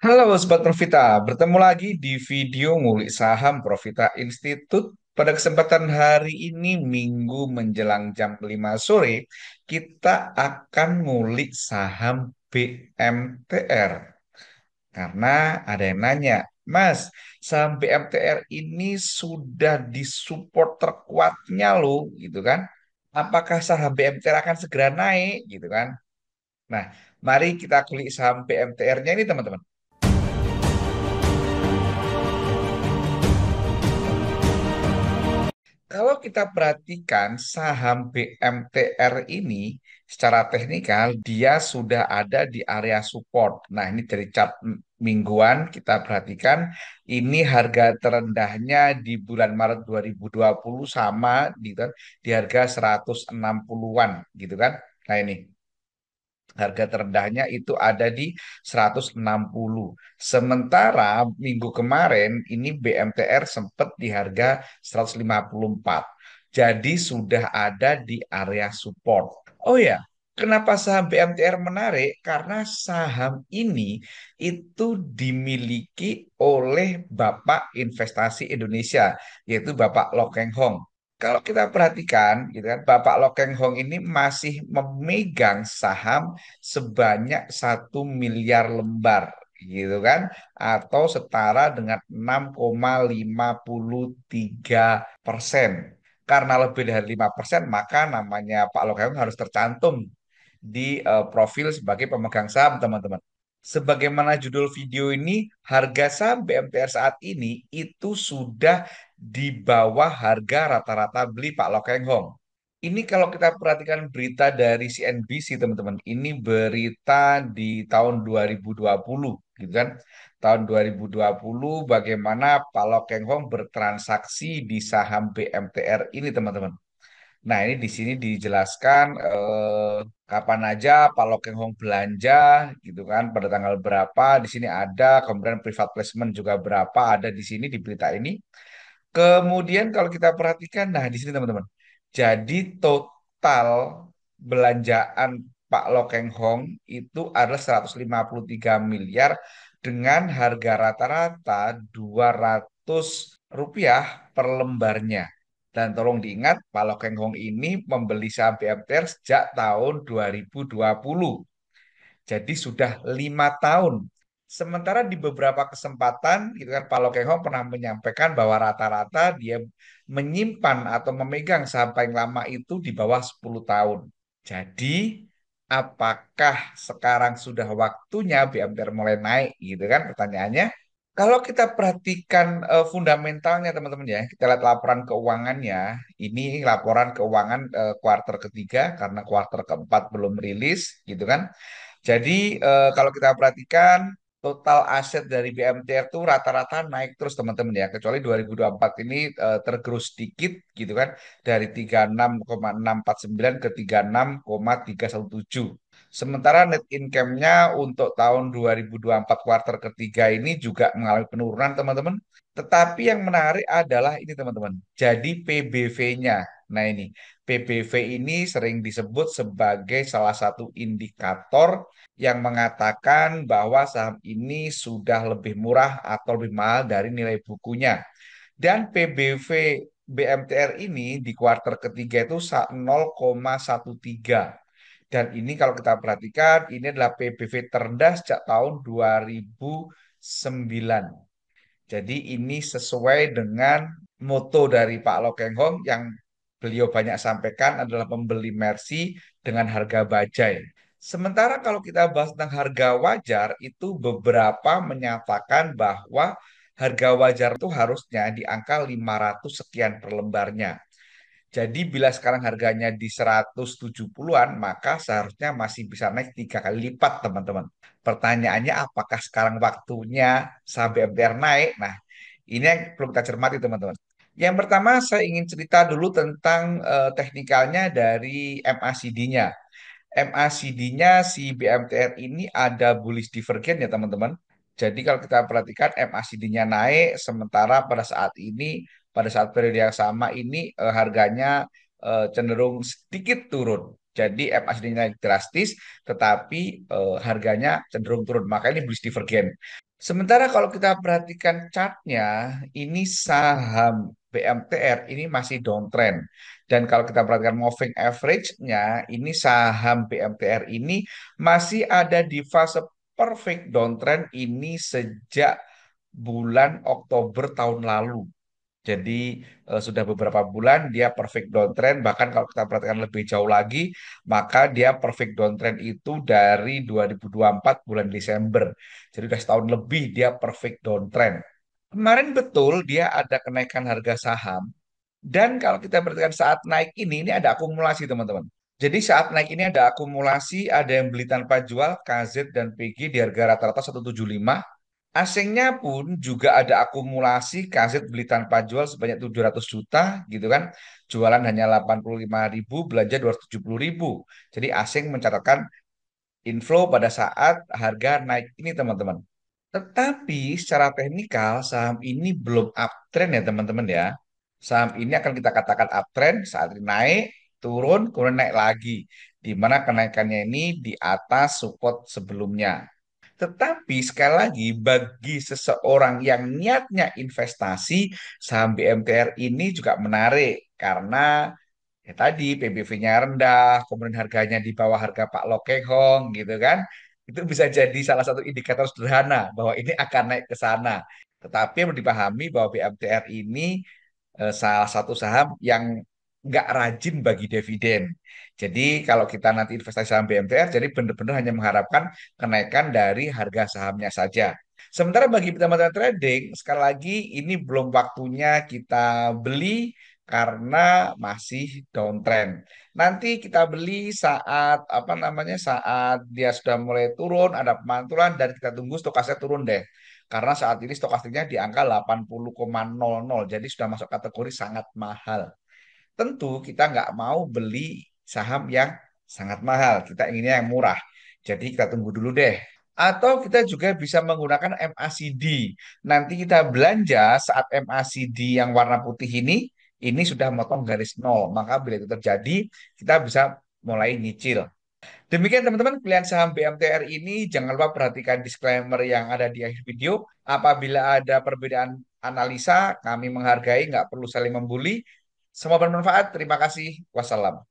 Halo Sobat Profita, bertemu lagi di video ngulik saham Profita Institute. Pada kesempatan hari ini, Minggu menjelang jam 5 sore, kita akan ngulik saham BMTR. Karena ada yang nanya, Mas, saham BMTR ini sudah disupport terkuatnya loh, gitu kan? Apakah saham BMTR akan segera naik, gitu kan? Nah, mari kita kulik saham BMTR-nya ini teman-teman. Kalau kita perhatikan saham BMTR ini secara teknikal dia sudah ada di area support. Nah, ini dari chart mingguan kita perhatikan ini harga terendahnya di bulan Maret 2020 sama di harga 160-an gitu kan. Nah, ini harga terendahnya itu ada di 160. Sementara minggu kemarin ini BMTR sempat di harga 154. Jadi sudah ada di area support. Oh ya, kenapa saham BMTR menarik? Karena saham ini itu dimiliki oleh Bapak Investasi Indonesia, yaitu Bapak Lo Keng Hong. Kalau kita perhatikan, gitu kan, Bapak Lo Keng Hong ini masih memegang saham sebanyak 1 miliar lembar, gitu kan, atau setara dengan 6,53%. Karena lebih dari 5%, maka namanya Pak Lo Keng Hong harus tercantum di profil sebagai pemegang saham, teman-teman. Sebagaimana judul video ini, harga saham BMTR saat ini itu sudah di bawah harga rata-rata beli Pak Lokeng Hong. Ini kalau kita perhatikan berita dari CNBC, teman-teman, ini berita di tahun 2020, gitu kan? Tahun 2020 bagaimana Pak Lokeng Hong bertransaksi di saham BMTR ini, teman-teman. Nah, ini di sini dijelaskan kapan aja Pak Lokeng Hong belanja gitu kan, pada tanggal berapa, di sini ada, kemudian private placement juga berapa ada di sini di berita ini. Kemudian kalau kita perhatikan, nah di sini teman-teman. Jadi total belanjaan Pak Lokeng Hong itu adalah 153 miliar dengan harga rata-rata 200 rupiah per lembarnya. Dan tolong diingat, Pak Lokeng Hong ini membeli saham BMTR sejak tahun 2020. Jadi sudah 5 tahun. Sementara di beberapa kesempatan, gitu kan, Pak Lokeng Hong pernah menyampaikan bahwa rata-rata dia menyimpan atau memegang saham paling lama itu di bawah 10 tahun. Jadi, apakah sekarang sudah waktunya BMTR mulai naik, gitu kan pertanyaannya? Kalau kita perhatikan fundamentalnya teman-teman ya, kita lihat laporan keuangannya. Ini laporan keuangan kuartal ketiga karena kuartal keempat belum rilis, gitu kan. Jadi kalau kita perhatikan total aset dari BMTR itu rata-rata naik terus teman-teman ya. Kecuali 2024 ini tergerus sedikit gitu kan dari 36,649 ke 36,317. Sementara net income-nya untuk tahun 2024 kuartal ketiga ini juga mengalami penurunan teman-teman. Tetapi yang menarik adalah ini teman-teman. Jadi PBV-nya. Nah ini, PBV ini sering disebut sebagai salah satu indikator yang mengatakan bahwa saham ini sudah lebih murah atau lebih mahal dari nilai bukunya. Dan PBV BMTR ini di kuartal ketiga itu 0,13. Dan ini kalau kita perhatikan, ini adalah PBV terendah sejak tahun 2009. Jadi ini sesuai dengan moto dari Pak Lo Keng Hong yang beliau banyak sampaikan adalah membeli Mercy dengan harga bajai. Sementara kalau kita bahas tentang harga wajar, itu beberapa menyatakan bahwa harga wajar itu harusnya di angka 500 sekian per lembarnya. Jadi bila sekarang harganya di 170-an, maka seharusnya masih bisa naik 3 kali lipat, teman-teman. Pertanyaannya, apakah sekarang waktunya saham BMTR naik? Nah, ini yang perlu kita cermati, teman-teman. Yang pertama, saya ingin cerita dulu tentang teknikalnya dari MACD-nya. MACD-nya si BMTR ini ada bullish divergen ya, teman-teman. Jadi kalau kita perhatikan MACD-nya naik, sementara pada saat ini, pada saat periode yang sama ini harganya cenderung sedikit turun. Jadi MACD-nya naik drastis, tetapi harganya cenderung turun. Maka ini bullish divergen. Sementara kalau kita perhatikan chartnya, ini saham BMTR ini masih downtrend. Dan kalau kita perhatikan moving average-nya, ini saham BMTR ini masih ada di fase perfect downtrend ini sejak bulan Oktober tahun lalu. Jadi sudah beberapa bulan dia perfect downtrend. Bahkan kalau kita perhatikan lebih jauh lagi, maka dia perfect downtrend itu dari 2024 bulan Desember. Jadi udah setahun lebih dia perfect downtrend. Kemarin betul dia ada kenaikan harga saham. Dan kalau kita perhatikan saat naik ini ada akumulasi teman-teman. Jadi saat naik ini ada akumulasi, ada yang beli tanpa jual, KZ dan PG di harga rata-rata 175. Asingnya pun juga ada akumulasi kaset beli tanpa jual sebanyak 700 juta gitu kan. Jualan hanya 85.000, belanja 270.000. Jadi asing mencatatkan inflow pada saat harga naik ini teman-teman. Tetapi secara teknikal saham ini belum uptrend ya teman-teman ya. Saham ini akan kita katakan uptrend saat ini naik, turun, kemudian naik lagi. Di mana kenaikannya ini di atas support sebelumnya. Tetapi sekali lagi bagi seseorang yang niatnya investasi, saham BMTR ini juga menarik karena ya tadi PBV-nya rendah, kemudian harganya di bawah harga Pak Lokehong gitu kan. Itu bisa jadi salah satu indikator sederhana bahwa ini akan naik ke sana. Tetapi perlu dipahami bahwa BMTR ini salah satu saham yang nggak rajin bagi dividen. Jadi kalau kita nanti investasi saham BMTR, jadi benar-benar hanya mengharapkan kenaikan dari harga sahamnya saja. Sementara bagi teman-teman trading, sekali lagi ini belum waktunya kita beli karena masih downtrend. Nanti kita beli saat apa namanya saat dia sudah mulai turun, ada pemantulan dan kita tunggu stokasnya turun deh. Karena saat ini stokastiknya di angka 80,00. Jadi sudah masuk kategori sangat mahal. Tentu kita nggak mau beli saham yang sangat mahal. Kita inginnya yang murah. Jadi kita tunggu dulu deh. Atau kita juga bisa menggunakan MACD. Nanti kita belanja saat MACD yang warna putih ini sudah motong garis nol. Maka bila itu terjadi, kita bisa mulai nyicil. Demikian teman-teman pilihan saham BMTR ini. Jangan lupa perhatikan disclaimer yang ada di akhir video. Apabila ada perbedaan analisa, kami menghargai, nggak perlu saling membuli. Semua bermanfaat. Terima kasih. Wassalam.